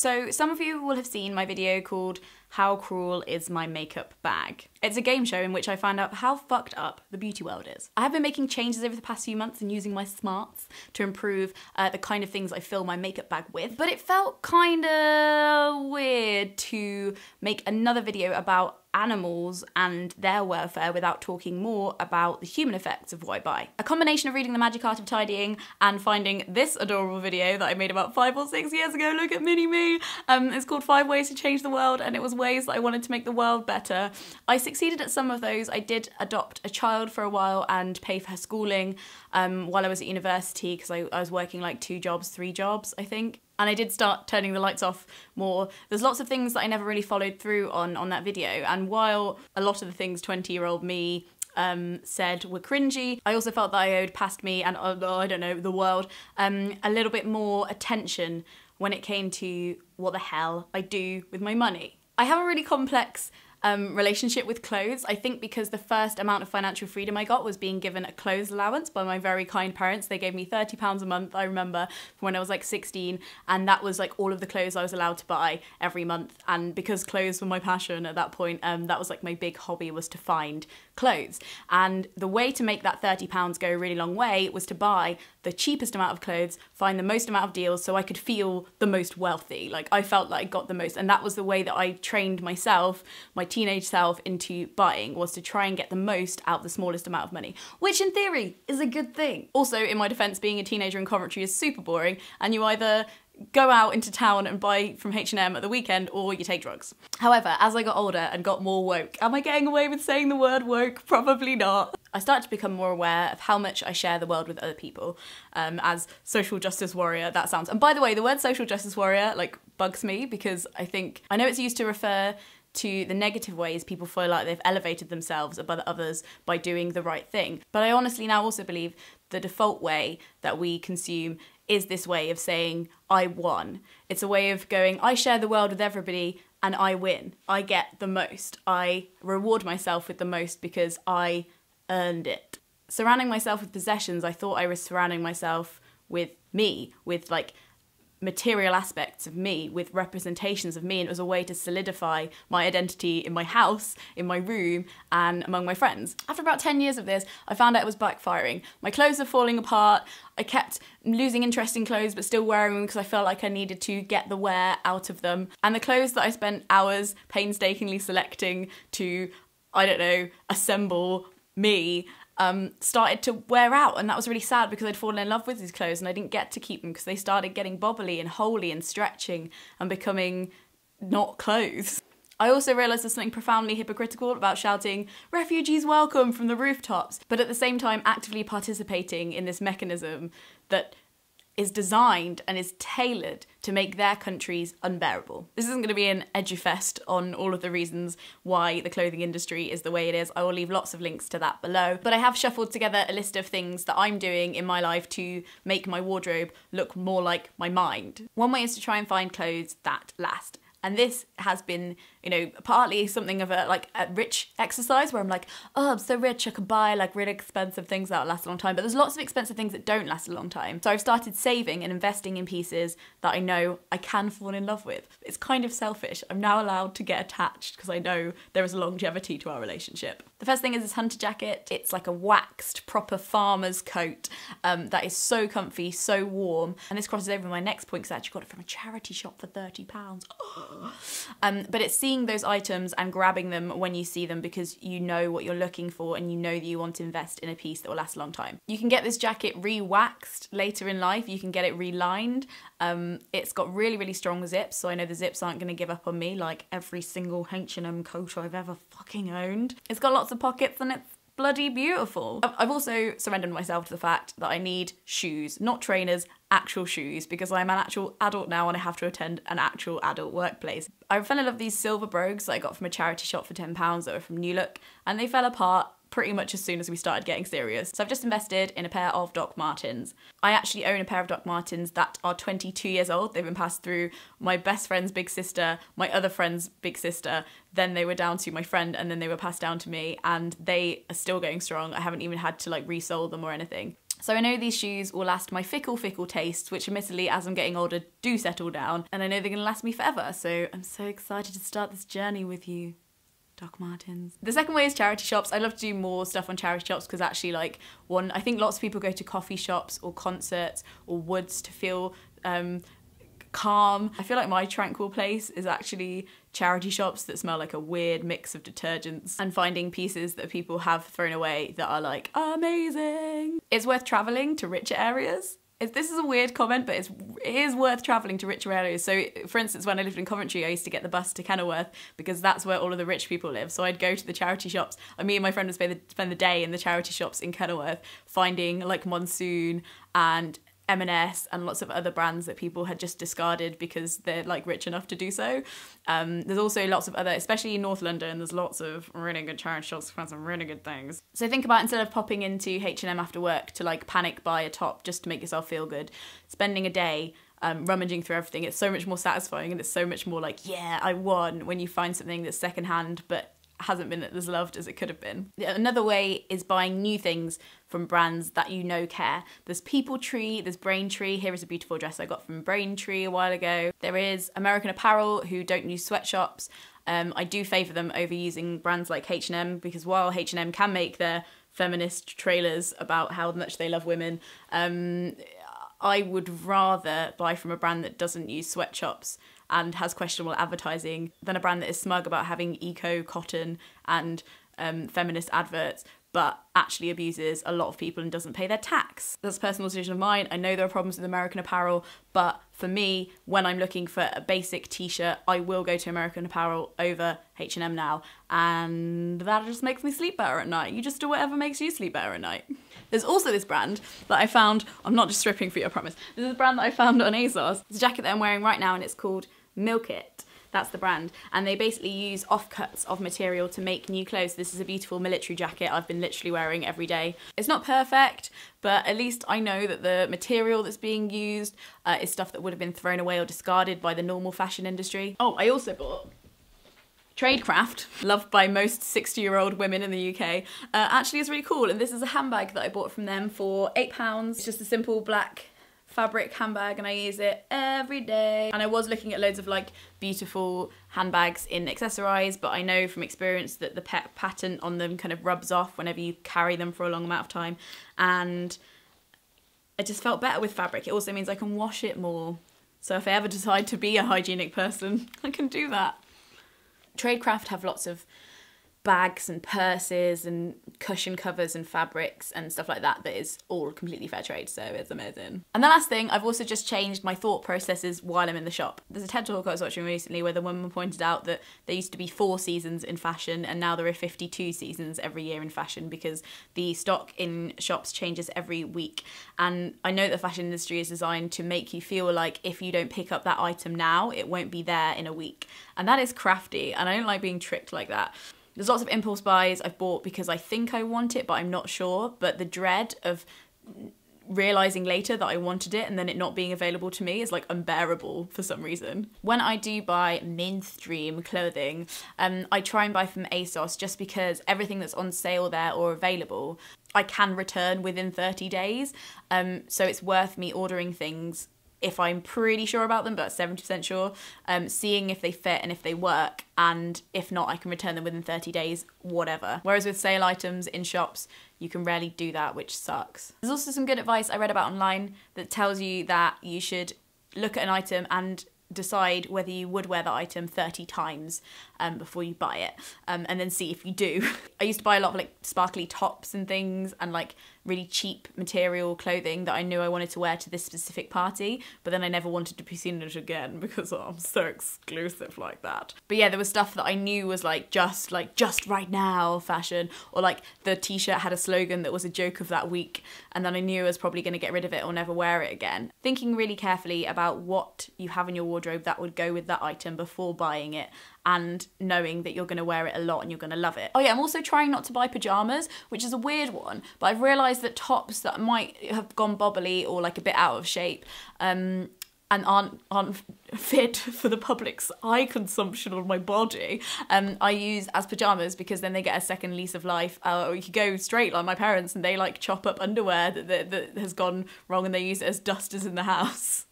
So some of you will have seen my video called How Cruel Is My Makeup Bag? It's a game show in which I find out how fucked up the beauty world is. I have been making changes over the past few months and using my smarts to improve the kind of things I fill my makeup bag with, but it felt kinda weird to make another video about animals and their welfare without talking more about the human effects of what I buy. A combination of reading The Magic Art of Tidying and finding this adorable video that I made about 5 or 6 years ago, look at MiniMe, it's called 5 Ways to Change the World, and it was ways that I wanted to make the world better. I succeeded at some of those. I did adopt a child for a while and pay for her schooling while I was at university, because I was working like 2 jobs, 3 jobs, I think. And I did start turning the lights off more. There's lots of things that I never really followed through on that video. And while a lot of the things 20-year-old me said were cringy, I also felt that I owed past me and, I don't know, the world, a little bit more attention when it came to what the hell I do with my money. I have a really complex relationship with clothes. I think because the first amount of financial freedom I got was being given a clothes allowance by my very kind parents. They gave me £30 a month, I remember, from when I was like 16, and that was like all of the clothes I was allowed to buy every month. And because clothes were my passion at that point, that was like my big hobby, was to find clothes. And the way to make that £30 go a really long way was to buy the cheapest amount of clothes, find the most amount of deals, so I could feel the most wealthy. Like, I felt like I got the most, and that was the way that I trained myself, my teenage self, into buying, was to try and get the most out of the smallest amount of money, which in theory is a good thing. Also, in my defense, being a teenager in Coventry is super boring, and you either go out into town and buy from H&M at the weekend, or you take drugs. However, as I got older and got more woke, am I getting away with saying the word woke? Probably not. I started to become more aware of how much I share the world with other people. As social justice warrior, that sounds... And by the way, the word social justice warrior, like, bugs me, because I know it's used to refer to the negative ways people feel like they've elevated themselves above others by doing the right thing. But I honestly now also believe the default way that we consume is this way of saying, I won. It's a way of going, I share the world with everybody and I win. I get the most. I reward myself with the most because I earned it. Surrounding myself with possessions, I thought I was surrounding myself with me, with like material aspects of me, with representations of me, and it was a way to solidify my identity in my house, in my room, and among my friends. After about 10 years of this, I found out it was backfiring. My clothes are falling apart. I kept losing interest in clothes but still wearing them because I felt like I needed to get the wear out of them. And the clothes that I spent hours painstakingly selecting to, I don't know, assemble me, started to wear out, and that was really sad because I'd fallen in love with these clothes and I didn't get to keep them because they started getting bobbly and holey and stretching and becoming not clothes. I also realised there's something profoundly hypocritical about shouting, "Refugees welcome" from the rooftops, but at the same time actively participating in this mechanism that is designed and is tailored to make their countries unbearable. This isn't going to be an edufest on all of the reasons why the clothing industry is the way it is. I will leave lots of links to that below. But I have shuffled together a list of things that I'm doing in my life to make my wardrobe look more like my mind. One way is to try and find clothes that last. And this has been, you know, partly something of a rich exercise where I'm like, oh, I'm so rich, I could buy like really expensive things that last a long time. But there's lots of expensive things that don't last a long time. So I've started saving and investing in pieces that I know I can fall in love with. It's kind of selfish. I'm now allowed to get attached because I know there is a longevity to our relationship. The first thing is this hunter jacket. It's like a waxed, proper farmer's coat that is so comfy, so warm. And this crosses over my next point because I actually got it from a charity shop for £30. But it's seeing those items and grabbing them when you see them because you know what you're looking for and you know that you want to invest in a piece that will last a long time. You can get this jacket re-waxed later in life. You can get it relined. It's got really, really strong zips, so I know the zips aren't going to give up on me like every single H&M coat I've ever fucking owned. It's got lots of pockets and it's bloody beautiful. I've also surrendered myself to the fact that I need shoes, not trainers, actual shoes, because I'm an actual adult now and I have to attend an actual adult workplace. I fell in love with these silver brogues that I got from a charity shop for £10 that were from New Look, and they fell apart pretty much as soon as we started getting serious. So I've just invested in a pair of Doc Martens. I actually own a pair of Doc Martens that are 22 years old. They've been passed through my best friend's big sister, my other friend's big sister, then they were down to my friend, and then they were passed down to me, and they are still going strong. I haven't even had to like resole them or anything. So I know these shoes will last my fickle tastes, which admittedly as I'm getting older do settle down, and I know they're gonna last me forever, so I'm so excited to start this journey with you. Doc Martens. The second way is charity shops. I love to do more stuff on charity shops because actually like I think lots of people go to coffee shops or concerts or woods to feel calm. I feel like my tranquil place is actually charity shops that smell like a weird mix of detergents and finding pieces that people have thrown away that are like amazing. It's worth traveling to richer areas. This is a weird comment, but it is worth travelling to richer areas. So, for instance, when I lived in Coventry, I used to get the bus to Kenilworth because that's where all of the rich people live. So I'd go to the charity shops. Me and my friend would spend the day in the charity shops in Kenilworth finding like Monsoon and M&S and lots of other brands that people had just discarded because they're like rich enough to do so. There's also lots of other, especially in North London, there's lots of really good charity shops for some really good things. So think about instead of popping into H&M after work to like panic buy a top just to make yourself feel good, spending a day rummaging through everything, it's so much more satisfying and it's so much more like, yeah, I won when you find something that's secondhand but hasn't been as loved as it could have been. Another way is buying new things from brands that you know care. There's Tree, there's Braintree. Here is a beautiful dress I got from Braintree a while ago. There is American Apparel, who don't use sweatshops. I do favour them over using brands like H&M because while H&M can make their feminist trailers about how much they love women, I would rather buy from a brand that doesn't use sweatshops and has questionable advertising than a brand that is smug about having eco cotton and feminist adverts but actually abuses a lot of people and doesn't pay their tax. That's a personal decision of mine. I know there are problems with American Apparel, but for me, when I'm looking for a basic t-shirt, I will go to American Apparel over H&M now, and that just makes me sleep better at night. You just do whatever makes you sleep better at night. There's also this brand that I found, I'm not just stripping for you, I promise. There's a brand that I found on ASOS. It's a jacket that I'm wearing right now and it's called Milk It. That's the brand. And they basically use offcuts of material to make new clothes. This is a beautiful military jacket I've been literally wearing every day. It's not perfect, but at least I know that the material that's being used is stuff that would have been thrown away or discarded by the normal fashion industry. Oh, I also bought Tradecraft, loved by most 60-year-old women in the UK, actually is really cool. And this is a handbag that I bought from them for £8. It's just a simple black fabric handbag and I use it every day. And I was looking at loads of like beautiful handbags in Accessorize, but I know from experience that the pattern on them kind of rubs off whenever you carry them for a long amount of time. And I just felt better with fabric. It also means I can wash it more. So if I ever decide to be a hygienic person, I can do that. Tradecraft have lots of bags and purses and cushion covers and fabrics and stuff like that that is all completely fair trade, so it's amazing. And the last thing, I've also just changed my thought processes while I'm in the shop. There's a TED Talk I was watching recently where the woman pointed out that there used to be 4 seasons in fashion and now there are 52 seasons every year in fashion because the stock in shops changes every week. And I know the fashion industry is designed to make you feel like if you don't pick up that item now, it won't be there in a week. And that is crafty and I don't like being tricked like that. There's lots of impulse buys I've bought because I think I want it, but I'm not sure. But the dread of realising later that I wanted it and then it not being available to me is like unbearable for some reason. When I do buy mainstream clothing, I try and buy from ASOS just because everything that's on sale there or available, I can return within 30 days. So it's worth me ordering things if I'm pretty sure about them, but 70% sure, seeing if they fit and if they work, and if not, I can return them within 30 days, whatever. Whereas with sale items in shops, you can rarely do that, which sucks. There's also some good advice I read about online that tells you that you should look at an item and decide whether you would wear that item 30 times before you buy it, and then see if you do. I used to buy a lot of like sparkly tops and things and like really cheap material clothing that I knew I wanted to wear to this specific party, but then I never wanted to be seen in it again because I'm so exclusive like that. But yeah, there was stuff that I knew was like just right now fashion, or like the t-shirt had a slogan that was a joke of that week and then I knew I was probably going to get rid of it or never wear it again. Thinking really carefully about what you have in your wardrobe that would go with that item before buying it, and knowing that you're going to wear it a lot and you're going to love it. Oh yeah, I'm also trying not to buy pyjamas, which is a weird one, but I've realised that tops that might have gone bobbly or like a bit out of shape and aren't fit for the public's eye consumption on my body, I use as pyjamas, because then they get a second lease of life. Or you could go straight like my parents, and they like chop up underwear that has gone wrong, and they use it as dusters in the house.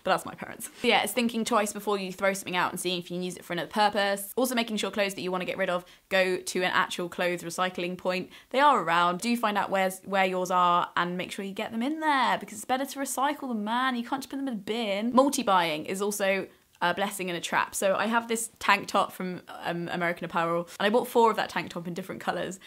But that's my parents. Yeah, it's thinking twice before you throw something out and seeing if you can use it for another purpose. Also making sure clothes that you want to get rid of go to an actual clothes recycling point. They are around. Do find out where yours are and make sure you get them in there, because it's better to recycle them, man. You can't just put them in a bin. Multi-buying is also a blessing and a trap. So I have this tank top from American Apparel, and I bought 4 of that tank top in different colours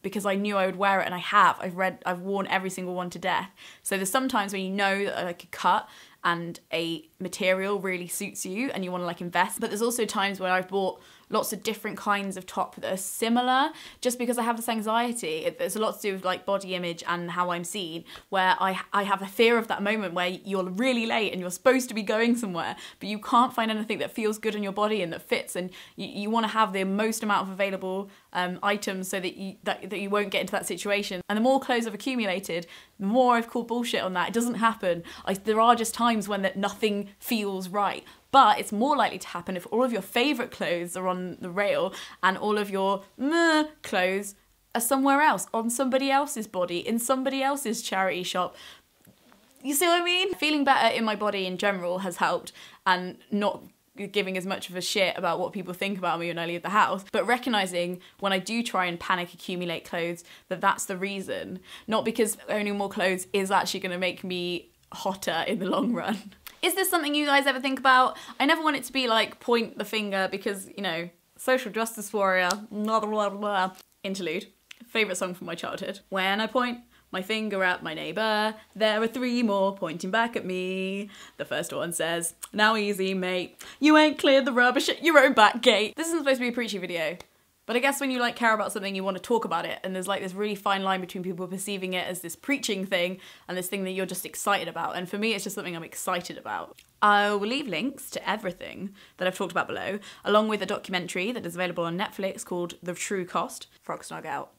because I knew I would wear it, and I have. I've worn every single one to death. So there's sometimes when you know that like a cut and a material really suits you and you want to like invest, but there's also times where I've bought lots of different kinds of top that are similar, just because I have this anxiety. It's a lot to do with like body image and how I'm seen, where I have a fear of that moment where you're really late and you're supposed to be going somewhere, but you can't find anything that feels good on your body and that fits, and you want to have the most amount of available items so that you won't get into that situation. And the more clothes I've accumulated, the more I've called bullshit on that. It doesn't happen. There are just times when nothing feels right. But it's more likely to happen if all of your favourite clothes are on the rail and all of your meh clothes are somewhere else, on somebody else's body, in somebody else's charity shop. You see what I mean? Feeling better in my body in general has helped, and not giving as much of a shit about what people think about me when I leave the house, but recognising when I do try and panic accumulate clothes that's the reason, not because owning more clothes is actually going to make me hotter in the long run. Is this something you guys ever think about? I never want it to be like point the finger, because, you know, social justice warrior, blah, blah, blah, blah. Interlude, favourite song from my childhood. When I point my finger at my neighbour, there are 3 more pointing back at me. The first one says, now easy mate, you ain't cleared the rubbish at your own back gate. This isn't supposed to be a preachy video, but I guess when you like care about something, you want to talk about it, and there's like this really fine line between people perceiving it as this preaching thing and this thing that you're just excited about. And for me, it's just something I'm excited about. I will leave links to everything that I've talked about below, along with a documentary that is available on Netflix called The True Cost. Frog snug out.